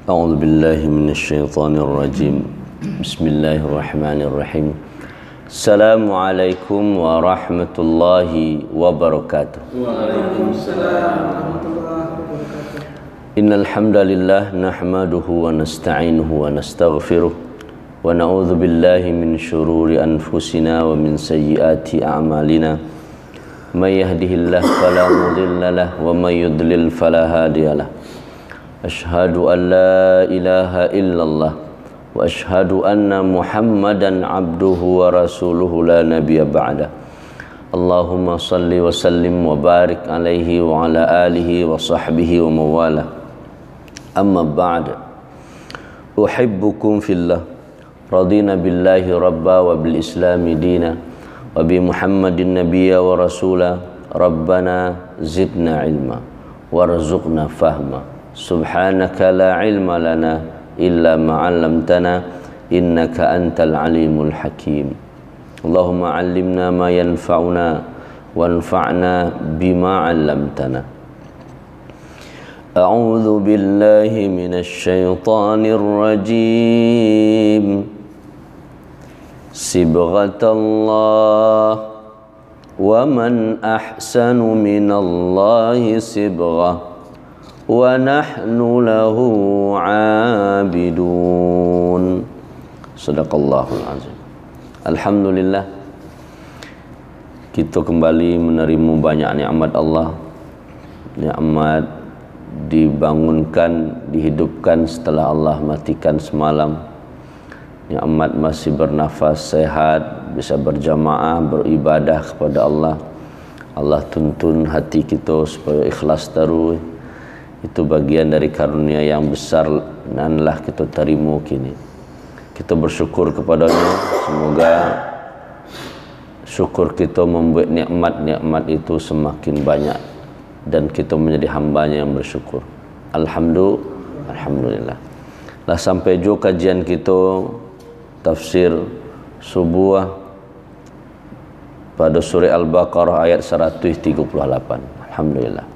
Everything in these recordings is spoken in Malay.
أعوذ بالله من الشيطان الرجيم بسم الله الرحمن الرحيم السلام عليكم ورحمة الله وبركاته وعليكم السلام ورحمة الله وبركاته إن الحمد لله نحمده ونستعينه ونستغفره ونعوذ بالله من شرور أنفسنا ومن سيئات أعمالنا من يهده الله فلا مضل له ومن يضلل فلا هادي له أشهد أن لا إله إلا الله وأشهد أن محمدا عبده ورسوله لا نبي بعده اللهم صل وسلم وبارك عليه وعلى آله وصحبه ومن والاه أما بعد أحبكم في الله رضينا بالله ربا وبالإسلام دينا وبمحمد نبيا ورسولا ربنا زدنا علما وارزقنا فهما سبحانك لا علم لنا إلا ما علمتنا إنك أنت العليم الحكيم اللهم علمنا ما ينفعنا وانفعنا بما علمتنا أعوذ بالله من الشيطان الرجيم صبغة الله ومن أحسن من الله صبغة ونحن له عابدون Sadaqallahul azim. Alhamdulillah, kita kembali menerima banyak nikmat Allah. Nikmat dibangunkan, dihidupkan setelah Allah matikan semalam. Nikmat masih bernafas, sehat, bisa berjamaah, beribadah kepada Allah. Allah tuntun hati kita supaya ikhlas terus. Itu bagian dari karunia yang besar danlah kita terima kini. Kita bersyukur kepadanya. Semoga syukur kita membuat nikmat-nikmat itu semakin banyak dan kita menjadi hambanya yang bersyukur. Alhamdulillah. Lah sampai juga kajian kita tafsir subuh pada surah Al-Baqarah ayat 138. Alhamdulillah.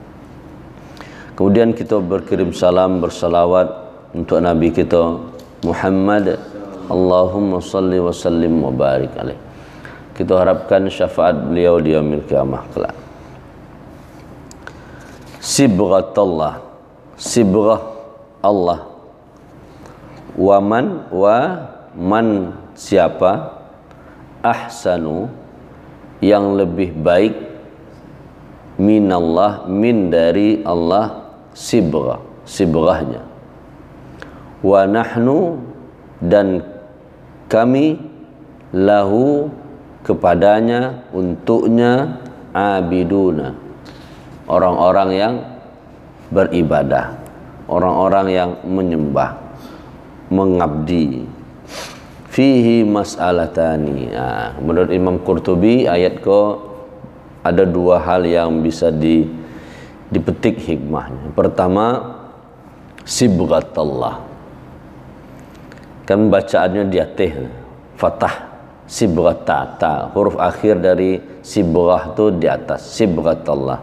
Kemudian kita berkirim salam bersalawat untuk Nabi kita Muhammad. Allahumma salli wa sallim wa barik alaih. Kita harapkan syafaat beliau di yaumil qiyamah kelak. Sibghatullah, sibghah Allah. Wa man siapa ahsanu yang lebih baik minallah, min dari Allah, sibghahnya. Wa nahnu dan kami lahu kepadanya, untuknya, abiduna, orang-orang yang beribadah, orang-orang yang menyembah, mengabdi. Fihi mas'alatani. Menurut Imam Qurtubi ayat ada dua hal yang bisa dipetik hikmahnya. Pertama, sibghatullah. Kan bacaannya di atas fathah, sibghatata. Huruf akhir dari sibghah itu di atas, sibghatullah.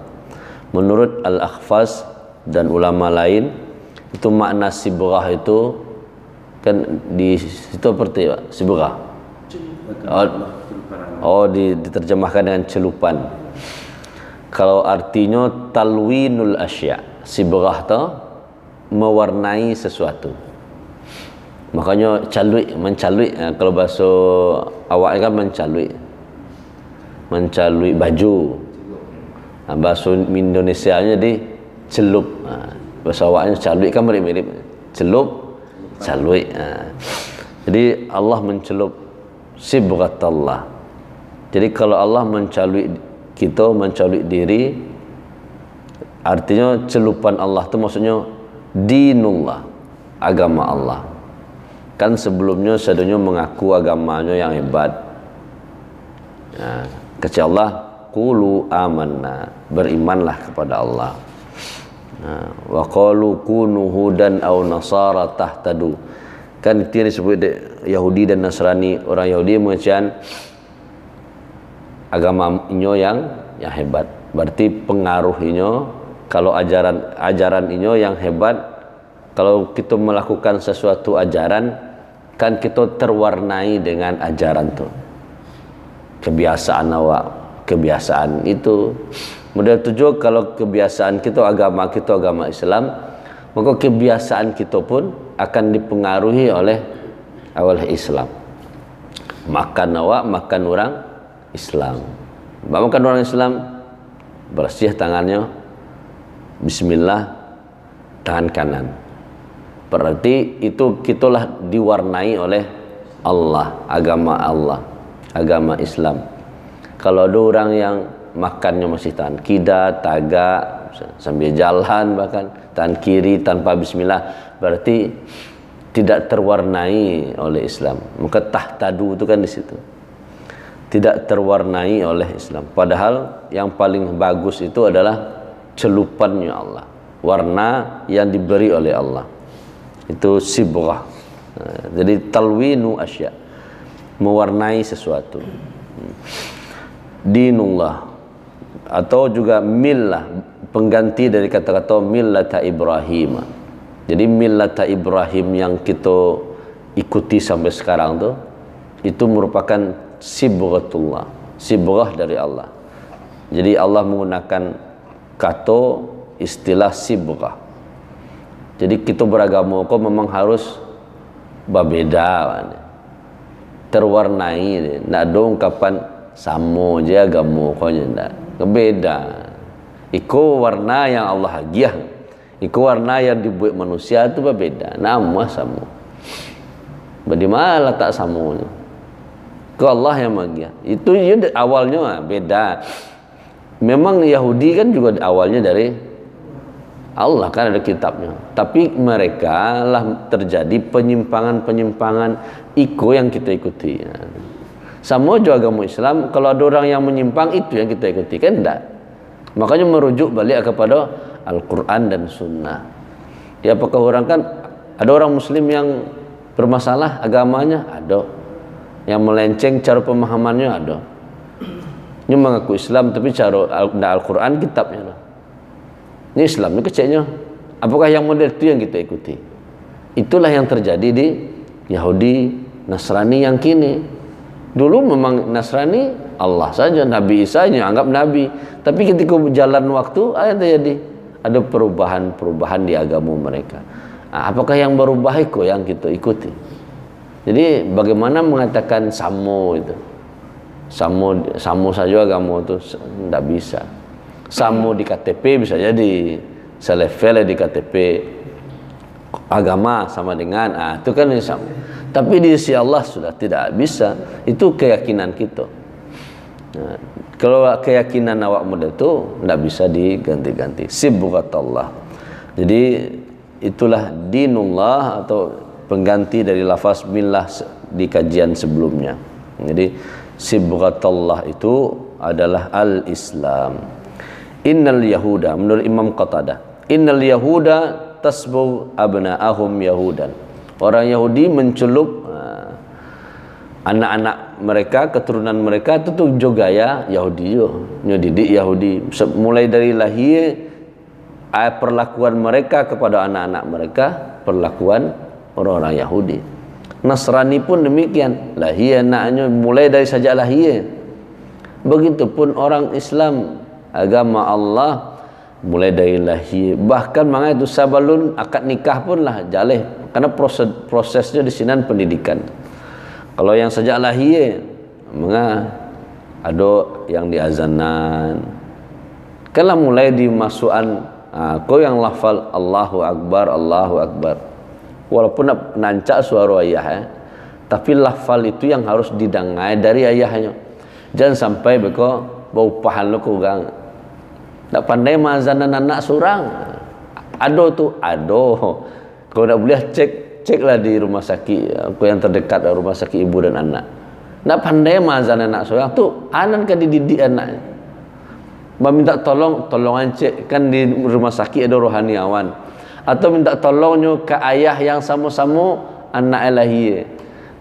Menurut Al-Akhfas dan ulama lain, itu makna sibghah itu kan di situ seperti sibghah. Diterjemahkan dengan celupan. Kalau artinya talwinul asya, sibghah itu mewarnai sesuatu. Makanya mencalui. Kalau bahasa awak kan mencalui baju. Bahasa Indonesianya di celup. Bahasa awaknya calui kan mirip-mirip. Celup, calui. Jadi Allah mencelup, sibghatullah. Jadi kalau Allah mencalui kita, mencalui diri, artinya celupan Allah itu maksudnya dinullah, agama Allah. Kan sebelumnya sedunia mengaku agamanya yang hebat. Kata Allah, qulu amanna, berimanlah kepada Allah. Wa qalu kunu hudan aw nasara tahtadu. Kan dia disebut Yahudi dan Nasrani. Orang Yahudi mengatakan agamanya yang hebat. Berarti pengaruhnya, kalau ajaran inyo yang hebat, Kalau kita melakukan sesuatu ajaran, kan kita terwarnai dengan ajaran tuh. Kebiasaan awak, kebiasaan itu. Model tujuh, kalau kebiasaan kita agama Islam, maka kebiasaan kita pun akan dipengaruhi oleh Islam. Makan awak, makan orang Islam. Makan orang Islam, bersih tangannya, bismillah, tangan kanan. Berarti itu kitalah diwarnai oleh Allah, agama Islam. Kalau ada orang yang makannya masih tangan kida, tagak, sambil jalan bahkan tangan kiri tanpa bismillah, berarti tidak terwarnai oleh Islam. Maka tahtadu itu kan di situ. Tidak terwarnai oleh Islam. Padahal yang paling bagus itu adalah celupannya Allah. Warna yang diberi oleh Allah. Itu sibrah. Jadi talwinu asya. Mewarnai sesuatu. Dinullah. Atau juga millah, pengganti dari kata-kata millata Ibrahim. Jadi millata Ibrahim yang kita ikuti sampai sekarang tuh, itu merupakan sibghatullah, sibrah dari Allah. Jadi Allah menggunakan kata istilah sibrah. Jadi kita beragama kok memang harus berbeda, terwarnai. Nak ada ungkapan sama je agama kau je ndak. Beda. Iko warna yang Allah hadiah. Iko warna yang dibuat manusia itu berbeda. Nama sama. Bagaimana tak samanya? Ke Allah yang hadiah. Itu awalnya beda. Memang Yahudi kan juga awalnya dari Allah, kan ada kitabnya. Tapi mereka lah terjadi penyimpangan-penyimpangan iko yang kita ikuti. Sama juga agama Islam, kalau ada orang yang menyimpang itu yang kita ikuti, kan enggak. Makanya merujuk balik kepada Al-Quran dan Sunnah. Ya, apakah orang kan ada orang Muslim yang bermasalah agamanya? Ada. Yang melenceng cara pemahamannya ada. Ini mengaku Islam tapi cara Al-Quran kitabnya lah. Ini Islamnya kecilnya. Apakah yang model itu yang kita ikuti? Itulah yang terjadi di Yahudi, Nasrani yang kini. Dulu memang Nasrani Allah saja, Nabi Isa yang anggap Nabi. Tapi ketika berjalan waktu, ada perubahan-perubahan di agama mereka. Apakah yang berubah itu yang kita ikuti? Jadi bagaimana mengatakan samo itu? Samo saja agama itu tidak bisa. Samo di KTP bisa jadi, selevel di KTP agama sama dengan itu kan sama. Tapi di sisi Allah sudah tidak bisa. Itu keyakinan kita. Nah, kalau keyakinan awak muda itu tidak bisa diganti-ganti. Sibghatullah. Jadi itulah dinullah atau pengganti dari lafaz millah di kajian sebelumnya. Jadi sibghatullah itu adalah al-Islam. Innal Yahuda, menurut Imam Qatadah, innal Yahuda tasbu abna'ahum Yahudan. Orang Yahudi mencelup anak-anak mereka, keturunan mereka itu tuh gaya Yahudi yo, didik Yahudi. Mulai dari lahir, perlakuan mereka kepada anak-anak mereka perlakuan orang-orang Yahudi. Nasrani pun demikian, lahir anaknya mulai dari sejak lahir. Begitupun orang Islam, agama Allah mulai dari lahir, bahkan mangga itu sabalun akad nikah pun lah jaleh, karena prosesnya di sini pendidikan. Kalau yang sejak lahir mangga ada yang diazanan, kan lah mulai dimasukan kau yang lafal Allahu Akbar, walaupun nak nancak suara ayah tapi lafal itu yang harus didengar dari ayahnya. Jangan sampai beko bau pahan lu kurang. Tak pandai mazanan anak surang. Ado tu, ado. Kau nak boleh ceklah di rumah sakit, aku yang terdekat rumah sakit ibu dan anak. Nak pandai mazanan anak surang tu, anak kan dididik anaknya. Minta tolongan cek, kan di rumah sakit ada rohaniawan. Atau minta tolongnya ke ayah yang sama-sama anak lahir.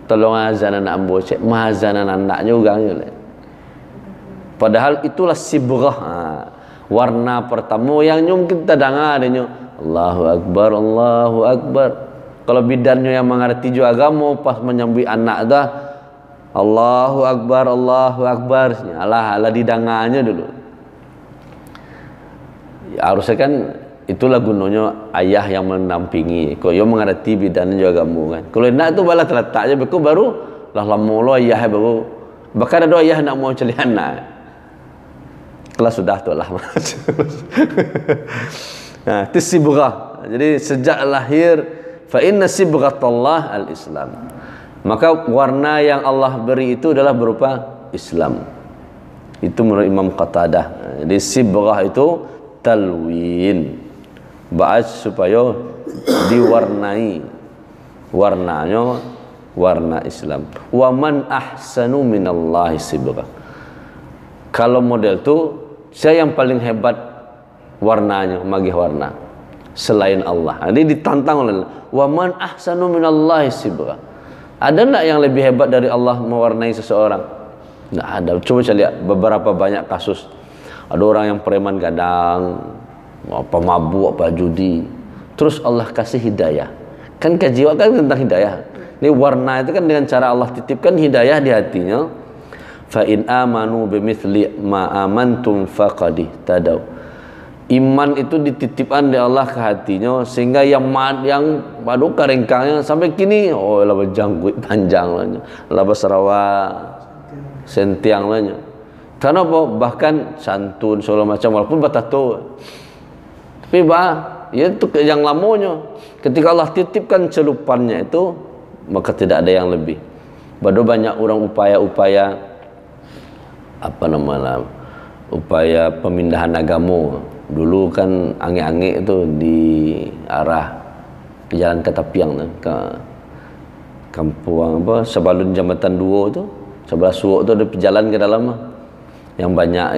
Tolong azan anak ambo cek, mazanan anaknya urangnya. Padahal itulah sibrah. Warna pertama yang nyum kita dengar adanya Allahu Akbar, Allahu Akbar. Kalau bidannya yang mengerti juga agama pas menyambut anak dah Allahu Akbar, Allahu Akbar. Alah didangannya dulu. Ya, harusnya kan itulah gunanya ayah yang menampingi. Kalau dia mengerti bidannya juga agama kan. Kalau nak tu balas terletak je beku baru lah lama ayah baru. Bahkan ada ayah nak mau cari anak. Kelas sudah tu lah. Nah, itu sibrah. Jadi sejak lahir fa inna sibratallah al-Islam. Maka warna yang Allah beri itu adalah berupa Islam. Itu menurut Imam Qatadah. Jadi sibrah itu talwin. Ba'aj supaya diwarnai. Warnanya warna Islam. Wa man ahsanu minallahi sibrah. Kalau model tu saya yang paling hebat warnanya, magih warna selain Allah. Jadi ditantang oleh Allah. Wa man ahsanu minallahi sibrah. Ada enggak yang lebih hebat dari Allah mewarnai seseorang? Enggak ada. Coba saya lihat beberapa banyak kasus. Ada orang yang preman gadang, apa mabuk, apa judi. Terus Allah kasih hidayah. Kan kajian kan tentang hidayah. Ini warna itu kan dengan cara Allah titipkan hidayah di hatinya. Fa in amanu bimithli ma amantum faqad ihtadaw. Iman itu dititipkan oleh Allah ke hatinya sehingga yang baru keringkangnya sampai kini laba janggut panjang lahnya, laba Sarawak sentiang lahnya. Karena apa? Bahkan santun segala macam walaupun batato. Tapi ya itu yang lamanya. Ketika Allah titipkan celupannya itu maka tidak ada yang lebih. Baru banyak orang upaya-upaya upaya pemindahan agama. Dulu kan angin-angin itu di arah ke jalan Katapiang ke kampung Sebalun Jambatan 2 tu, sebelah Suwok tu ada perjalanan ke dalam yang banyak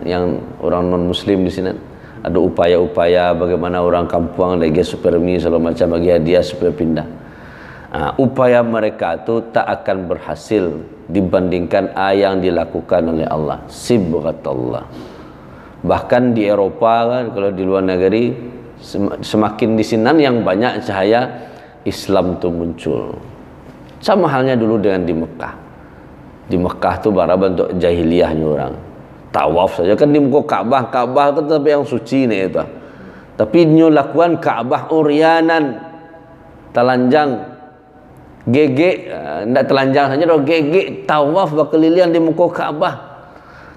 yang orang non muslim di sini. Ada upaya-upaya bagaimana orang kampung lagi supermi segala macam bagi hadiah supaya pindah. Upaya mereka tu tak akan berhasil dibandingkan yang dilakukan oleh Allah. Sibghatullah. Bahkan di Eropa kan, kalau di luar negeri semakin di sinan yang banyak cahaya Islam itu muncul. Sama halnya dulu dengan di Mekah. Di Mekah tu bara bentuk jahiliyahnya orang. Tawaf saja kan di muka Ka'bah kan tapi yang suci ni itu. Tapi nyo lakukan Ka'bah uryanan, telanjang, gege, ndak telanjang saja dah gege tawaf berkeliling di muka Ka'bah.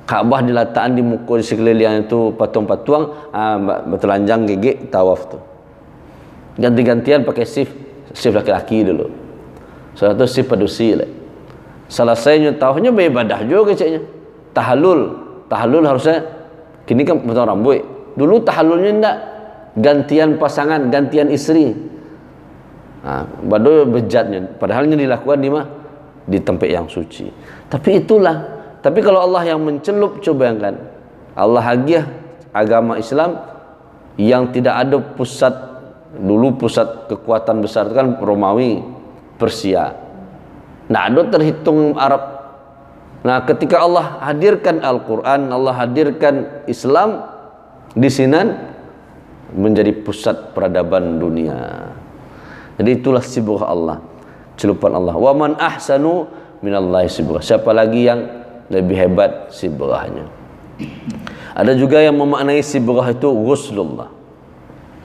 Kaabah diletakkan di muka di sekeliling itu patung-patung, bertelanjang gigi tawaf tu. Ganti-gantian pakai shift laki-laki dulu. Satu shift padusi lah. Selesainya tawafnya beribadah juga caknya. Tahallul harusnya kini kan potong rambut. Dulu tahallulnya enggak gantian pasangan, gantian istri. Baru bejatnya. Padahalnya dilakukan di tempat yang suci. Tapi kalau Allah yang mencelup, coba bayangkan. Allah hadiah agama Islam yang tidak ada pusat. Dulu pusat kekuatan besar itu kan Romawi, Persia. Nah, ada terhitung Arab. Nah, ketika Allah hadirkan Al-Quran, Allah hadirkan Islam di sini menjadi pusat peradaban dunia. Jadi itulah sibrah Allah, celupan Allah. Wa man ahsanu minallahi sibrah. Siapa lagi yang lebih hebat sibrahnya? Ada juga yang memaknai sibrah itu ghuslullah,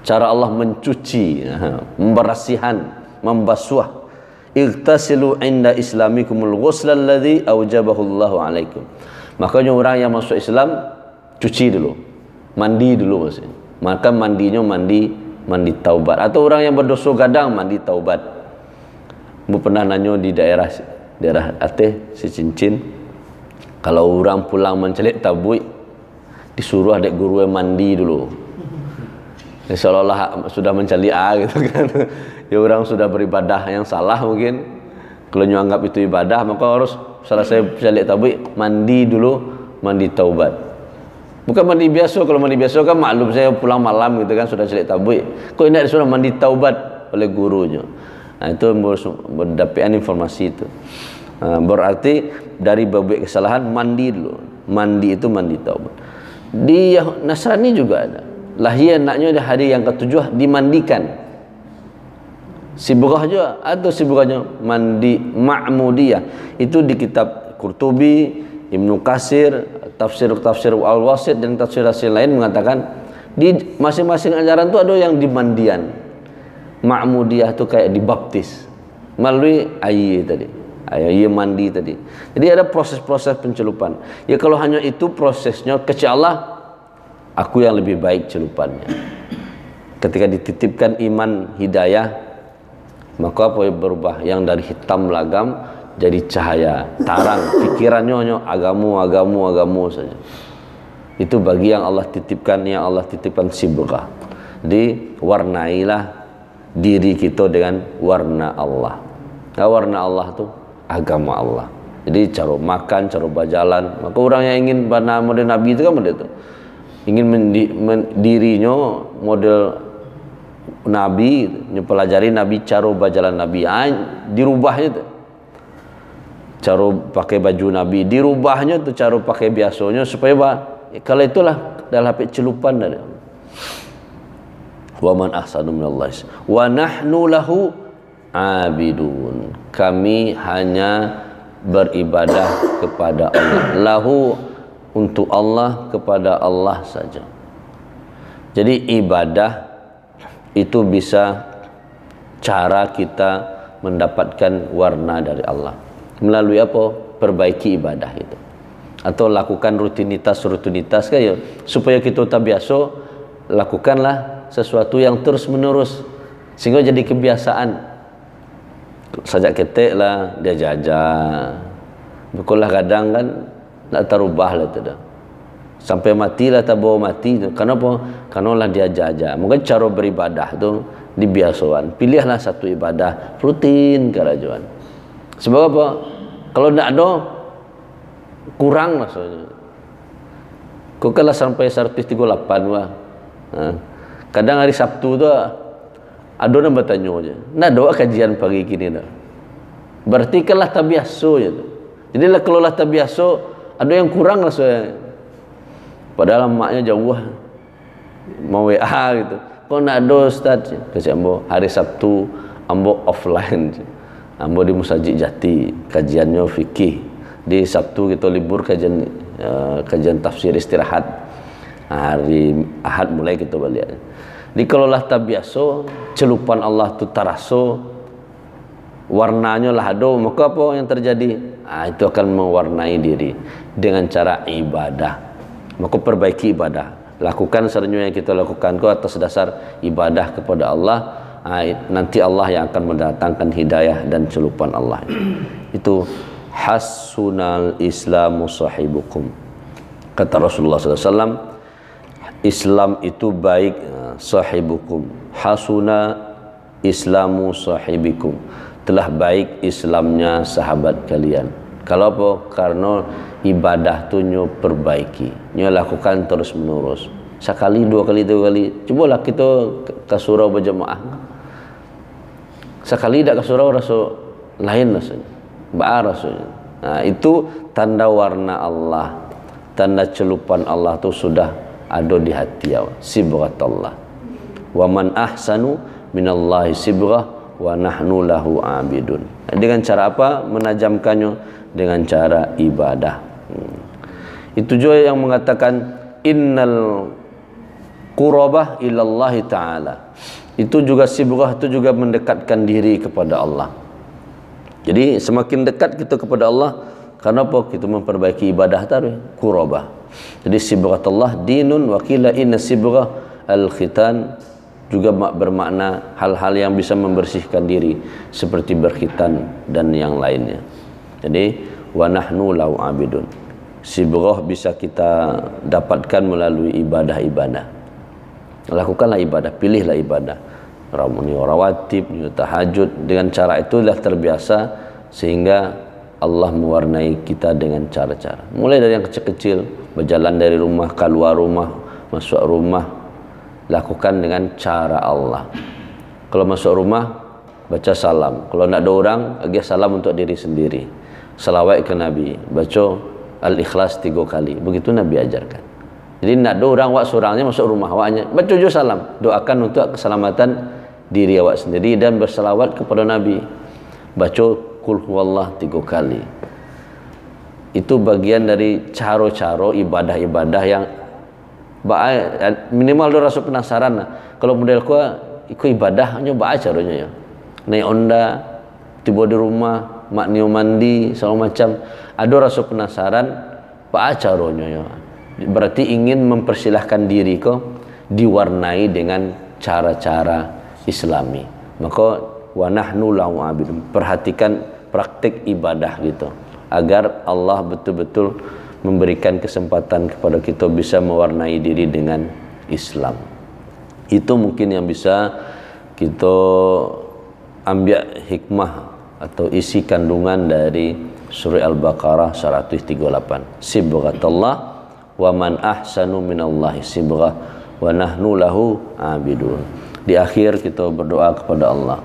cara Allah mencuci, memberasihan, membasuh. Igtasilu inda islamikumul ghusla alladhi aujabahu Allahu alaikum. Makanya orang yang masuk Islam cuci dulu, mandi dulu maksudnya. Maka mandinya mandi taubat. Atau orang yang berdosa gadang mandi taubat. Mu pernah nanya di daerah Aceh si Cincin, kalau orang pulang mencelik tabui, disuruh adik guru yang mandi dulu. Seolah-olah sudah mencelik gitu kan. Ya orang sudah beribadah yang salah mungkin. Kalau anggap itu ibadah, maka harus selesai mencelik tabui, mandi dulu, mandi taubat. Bukan mandi biasa. Kalau mandi biasa kan maklum saya pulang malam gitu kan sudah celik tabui. Kok ini disuruh mandi taubat oleh gurunya. Nah, itu mendapatkan informasi itu. Berarti dari berbagai kesalahan mandi dulu. Mandi itu mandi taubat. Di Nasrani juga ada. lahir anaknya di hari yang ketujuh dimandikan. Sibrah juga atau sibrahnya mandi Ma'mudiyah. Itu di kitab Qurtubi, Ibnu Katsir, tafsir Al-Wasit dan tafsir lain mengatakan di masing-masing ajaran itu ada yang dimandian. Ma'mudiyah itu kayak dibaptis melalui air tadi, air mandi tadi. Jadi ada proses-proses pencelupan. Ya kalau hanya itu prosesnya, kecil Allah, aku yang lebih baik celupannya. Ketika dititipkan iman hidayah, maka apa yang berubah? Yang dari hitam lagam jadi cahaya, tarang. Pikirannya agamu saja. Itu bagi yang Allah titipkan, sibrah. Diwarnailah diri kita dengan warna Allah. Nah, warna Allah itu agama Allah. Jadi cara makan, cara berjalan. Maka orang yang ingin model Nabi itu kan model itu. Ingin dirinya model Nabi, mempelajari Nabi, cara berjalan Nabi. Dirubahnya itu. Cara pakai baju Nabi, dirubahnya itu cara pakai biasanya supaya kalau itulah dalam celupan dari Allah. Wa man ahsanu minallahi wa nahnu lahu abidun. Kami hanya beribadah kepada Allah. Lahu untuk Allah, kepada Allah saja. Jadi ibadah itu bisa cara kita mendapatkan warna dari Allah. Melalui apa? Perbaiki ibadah itu. Atau lakukan rutinitas kan ya, supaya kita tak biasa, lakukanlah sesuatu yang terus menerus sehingga jadi kebiasaan. Sajak ketek lah dia jajah, bekulah kadang kan tak terubah lah tu dah. Sampai mati lah tak bawa mati. Kenapa? Karena lah dia jajah. Mungkin cara beribadah tu dibiasaan. Pilihlah satu ibadah rutin kerajuan. Sebab apa? Kalau tak ada kurang maksudnya. Kau kalah sampai 138 wah. Kadang hari Sabtu tu ada orang bertanya aja. Nak doa kajian pagi kini dah. Berarti kalah tak biasa je tu. Jadi lah kalau lah tak biasa, ada yang kurang lah saya. Padahal maknya jauh mau WA gitu. Kau nak ada Ustaz? Kasi ambo hari Sabtu ambo offline je. Ambo di Musajid Jati, kajiannya fikih. Di Sabtu kita libur kajian tafsir istirahat. Hari Ahad mulai kita balik. Jadi kalau lah tak biasa, celupan Allah tu taraso, warnanya lah ada, maka apa yang terjadi? Itu akan mewarnai diri dengan cara ibadah. Maka perbaiki ibadah. Lakukan serenyu yang kita lakukan itu atas dasar ibadah kepada Allah. Nanti Allah yang akan mendatangkan hidayah dan celupan Allah. Itu hasunal islamu sahibukum. Kata Rasulullah SAW, Islam itu baik, sahibukum. Hasuna islamu sahibikum. Telah baik Islamnya sahabat kalian. Kalau apa? Karena ibadah tu nyo perbaiki, nyo lakukan terus menerus. Sekali, dua kali, tiga kali. Cubalah kita ke surau berjemaah. Sekali tak ke surau rasa lain rasanya. Ba'a rasanya. Nah, itu tanda warna Allah, tanda celupan Allah tu sudah ada di hati awak. Sibghatullah. Wa man ahsanu minallahi sibghah wa nahnu lahu abidun. Dengan cara apa menajamkannya? Dengan cara ibadah. Itu juga yang mengatakan innal qurabah ilallahi ta'ala. Itu juga sibghah, itu juga mendekatkan diri kepada Allah. Jadi semakin dekat kita kepada Allah, karena apa? Kita memperbaiki ibadah tadi, qurabah. Jadi sibghatullah dinun wa qila inna sibghah al-khitan, juga bermakna hal-hal yang bisa membersihkan diri seperti berkhitan dan yang lainnya. Jadi wa nahnu lahu abidun. Sibghah bisa kita dapatkan melalui ibadah-ibadah. Lakukanlah ibadah, pilihlah ibadah. Rawatib, tahajud. Dengan cara itulah terbiasa sehingga Allah mewarnai kita dengan cara-cara. Mulai dari yang kecil-kecil, berjalan dari rumah, keluar rumah, masuk rumah, lakukan dengan cara Allah. Kalau masuk rumah, baca salam. Kalau nak ada orang, lagi salam untuk diri sendiri. Salawat ke Nabi, baca Al-Ikhlas 3 kali. Begitu Nabi ajarkan. Jadi nak ada orang awak seorangnya masuk rumah awaknya, baca je salam, doakan untuk keselamatan diri awak sendiri dan berselawat kepada Nabi. Baca qul huwallah 3 kali. Itu bagian dari cara-cara ibadah-ibadah yang minimal dia rasa penasaran lah. Kalau model ku ikut ibadahnya baca caranya ya. Naik onda, tiba di rumah, mak niu mandi, segala macam. Ada rasa penasaran, baca caranya ya. Berarti ingin mempersilahkan diri kau diwarnai dengan cara-cara Islami. Maka wa nahnu lahu abidun. Perhatikan praktik ibadah gitu, agar Allah betul-betul memberikan kesempatan kepada kita bisa mewarnai diri dengan Islam. Itu mungkin yang bisa kita ambil hikmah atau isi kandungan dari surah Al-Baqarah 138. Sibghatullah wa man ahsanu minallahi sibghah wa nahnu lahu abidun. Di akhir kita berdoa kepada Allah.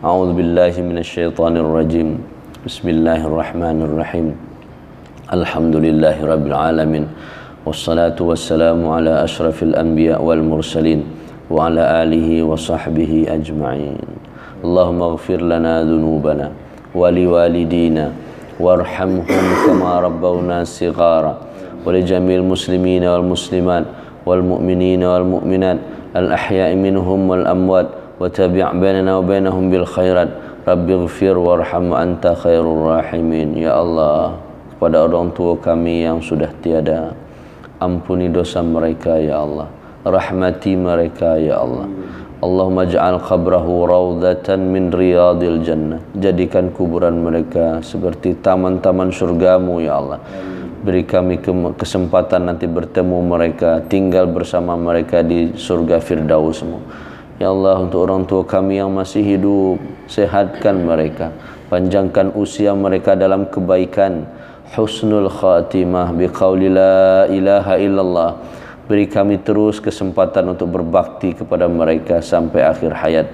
A'udzubillahi minasyaitonirrajim. Bismillahirrahmanirrahim. Alhamdulillahi rabbil alamin. Wassalatu wassalamu ala asyrafil anbiya wal mursalin wa ala alihi wa sahbihi ajma'in. Allahumma ighfir lana dhunubana wa liwalidina warhamhum kama rabbawna shighara wa li jamil muslimina wal muslimat wal mu'minina wal mu'minat al ahya'i minhum wal amwat wa tabi' bainana wa bainahum bil khairat rabbighfir warham anta khairur rahimin. Ya Allah, kepada orang tua kami yang sudah tiada, ampuni dosa mereka ya Allah, rahmati mereka ya Allah. Allahumma ja'al qabrahu rawdatan min riyadil jannah. Jadikan kuburan mereka seperti taman-taman surgamu ya Allah. Beri kami kesempatan nanti bertemu mereka, tinggal bersama mereka di surga Firdausmu. Ya Allah, untuk orang tua kami yang masih hidup, sehatkan mereka, panjangkan usia mereka dalam kebaikan, husnul khatimah biqauli la ilaha illallah. Beri kami terus kesempatan untuk berbakti kepada mereka sampai akhir hayat.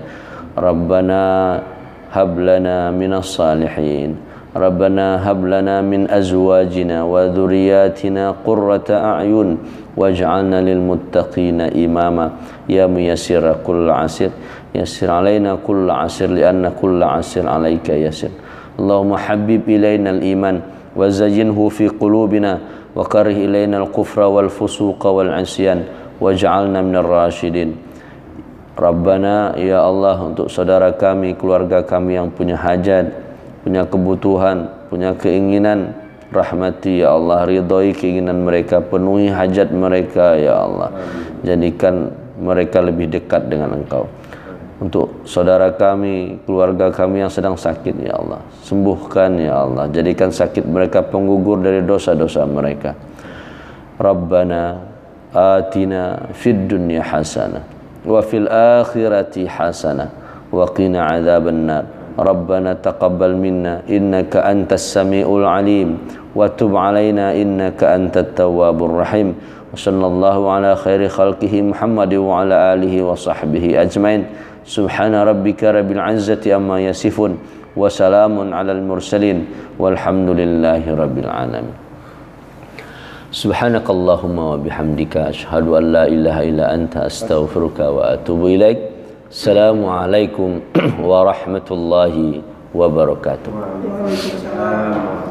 Rabbana hablana minas salihin, Rabbana hablana min azwajina wa dhurriyyatina qurrata a'yun waj'alna lil muttaqina imama. Ya muyassir kull asir yassir alaina kull asir lianna kull asir alaika yassir. Allahumma habib ilaina al iman wa zayyinhu fi qulubina wa karih ilaina al-kufra wal fusuqa wal 'isyan waj'alna minar rasyidin. Rabbana, ya Allah, untuk saudara kami, keluarga kami yang punya hajat, punya kebutuhan, punya keinginan, rahmati ya Allah, ridhoi keinginan mereka, penuhi hajat mereka ya Allah. Jadikan mereka lebih dekat dengan Engkau. Untuk saudara kami, keluarga kami yang sedang sakit ya Allah, sembuhkan ya Allah. Jadikan sakit mereka penggugur dari dosa-dosa mereka. Rabbana atina fid dunya hasanah wa fil akhirati hasanah wa qina adzaban nar. Rabbana taqabbal minna innaka antas samiul alim wa tub alaina innaka antat tawwabur rahim. Wa sallallahu ala khairi khalqihi Muhammad wa ala alihi wa sahbihi ajmain. Subhana rabbika rabbil izzati amma yasifun wa salamun alal mursalin walhamdulillahi rabbil alamin. Subhanakallahumma wa bihamdika asyhadu an la ilaha illa anta astaghfiruka wa atubu ilaik. Assalamualaikum warahmatullahi wabarakatuh. Waalaikumsalam.